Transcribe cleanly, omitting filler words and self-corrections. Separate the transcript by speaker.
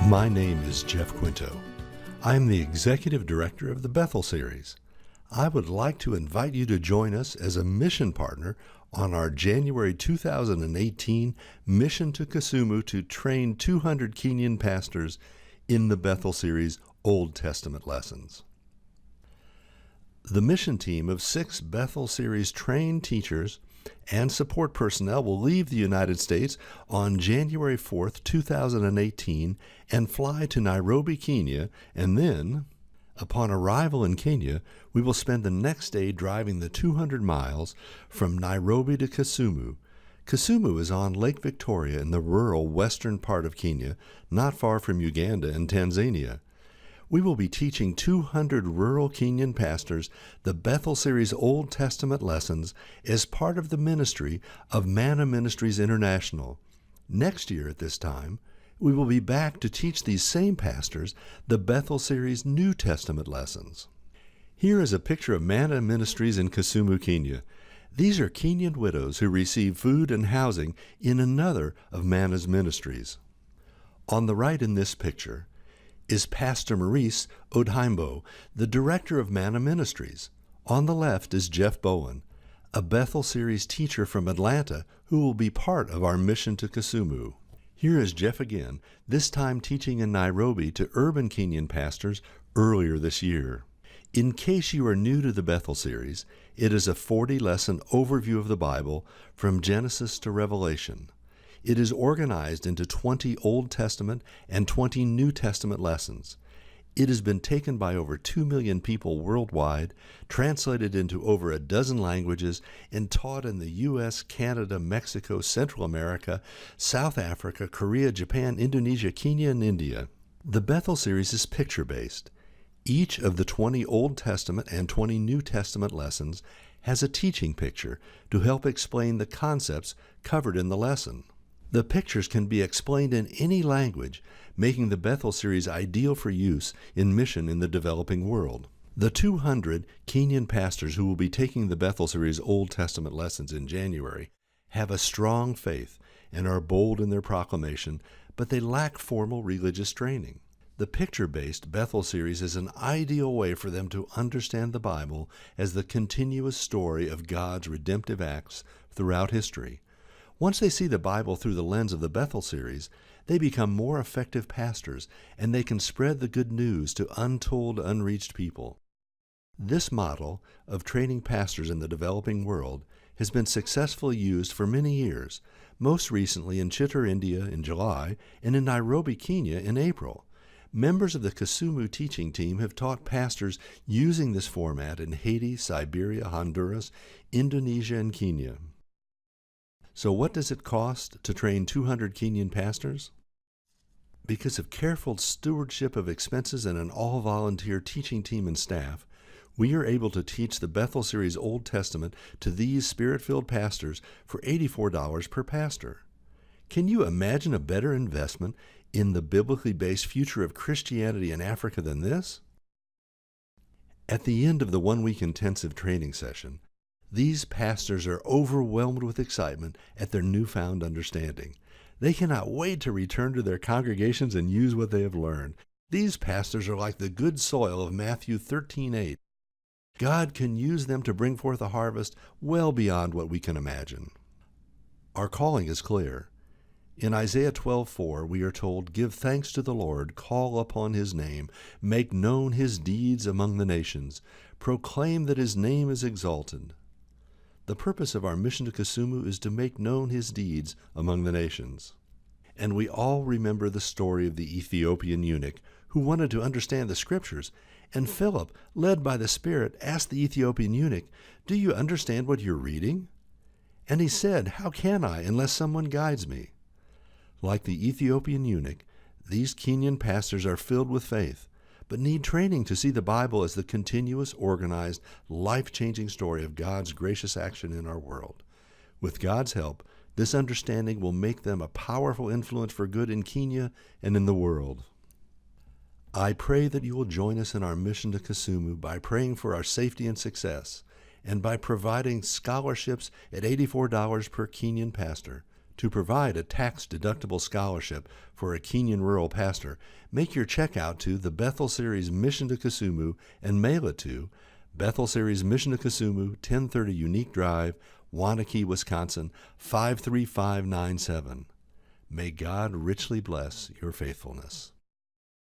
Speaker 1: My name is Jeff Quinto. I am the Executive Director of the Bethel Series. I would like to invite you to join us as a mission partner on our January 2018 mission to Kisumu to train 200 Kenyan pastors in the Bethel Series Old Testament lessons. The mission team of 6 Bethel Series trained teachers and support personnel will leave the United States on January 4th, 2018 and fly to Nairobi, Kenya, and then, upon arrival in Kenya, we will spend the next day driving the 200 miles from Nairobi to Kisumu. Kisumu is on Lake Victoria in the rural western part of Kenya, not far from Uganda and Tanzania. We will be teaching 200 rural Kenyan pastors the Bethel Series Old Testament lessons as part of the ministry of Manna Ministries International. Next year at this time, we will be back to teach these same pastors the Bethel Series New Testament lessons. Here is a picture of Manna Ministries in Kisumu, Kenya. These are Kenyan widows who receive food and housing in another of Manna's ministries. On the right in this picture is Pastor Maurice Odhaimbo, the director of Manna Ministries. On the left is Jeff Bowen, a Bethel Series teacher from Atlanta who will be part of our mission to Kisumu. Here is Jeff again, this time teaching in Nairobi to urban Kenyan pastors earlier this year. In case you are new to the Bethel Series, it is a 40-lesson overview of the Bible from Genesis to Revelation. It is organized into 20 Old Testament and 20 New Testament lessons. It has been taken by over 2 million people worldwide, translated into over a dozen languages, and taught in the U.S., Canada, Mexico, Central America, South Africa, Korea, Japan, Indonesia, Kenya, and India. The Bethel Series is picture-based. Each of the 20 Old Testament and 20 New Testament lessons has a teaching picture to help explain the concepts covered in the lesson. The pictures can be explained in any language, making the Bethel Series ideal for use in mission in the developing world. The 200 Kenyan pastors who will be taking the Bethel Series Old Testament lessons in January have a strong faith and are bold in their proclamation, but they lack formal religious training. The picture-based Bethel Series is an ideal way for them to understand the Bible as the continuous story of God's redemptive acts throughout history. Once they see the Bible through the lens of the Bethel Series, they become more effective pastors, and they can spread the good news to untold, unreached people. This model of training pastors in the developing world has been successfully used for many years, most recently in Chittor, India in July, and in Nairobi, Kenya in April. Members of the Kisumu teaching team have taught pastors using this format in Haiti, Siberia, Honduras, Indonesia, and Kenya. So what does it cost to train 200 Kenyan pastors? Because of careful stewardship of expenses and an all-volunteer teaching team and staff, we are able to teach the Bethel Series Old Testament to these Spirit-filled pastors for $84 per pastor. Can you imagine a better investment in the biblically based future of Christianity in Africa than this? At the end of the one-week intensive training session, these pastors are overwhelmed with excitement at their newfound understanding. They cannot wait to return to their congregations and use what they have learned. These pastors are like the good soil of Matthew 13:8. God can use them to bring forth a harvest well beyond what we can imagine. Our calling is clear. In Isaiah 12:4, we are told, "Give thanks to the Lord, call upon his name, make known his deeds among the nations, proclaim that his name is exalted." The purpose of our mission to Kisumu is to make known his deeds among the nations. And we all remember the story of the Ethiopian eunuch who wanted to understand the Scriptures, and Philip, led by the Spirit, asked the Ethiopian eunuch, "Do you understand what you're reading?" And he said, "How can I unless someone guides me?" Like the Ethiopian eunuch, these Kenyan pastors are filled with faith, but need training to see the Bible as the continuous, organized, life-changing story of God's gracious action in our world. With God's help, this understanding will make them a powerful influence for good in Kenya and in the world. I pray that you will join us in our mission to Kisumu by praying for our safety and success, and by providing scholarships at $84 per Kenyan pastor To provide a tax-deductible scholarship for a Kenyan rural pastor, make your check out to the Bethel Series Mission to Kisumu and mail it to Bethel Series Mission to Kisumu, 1030 Unique Drive, Wanakee, Wisconsin, 53597. May God richly bless your faithfulness.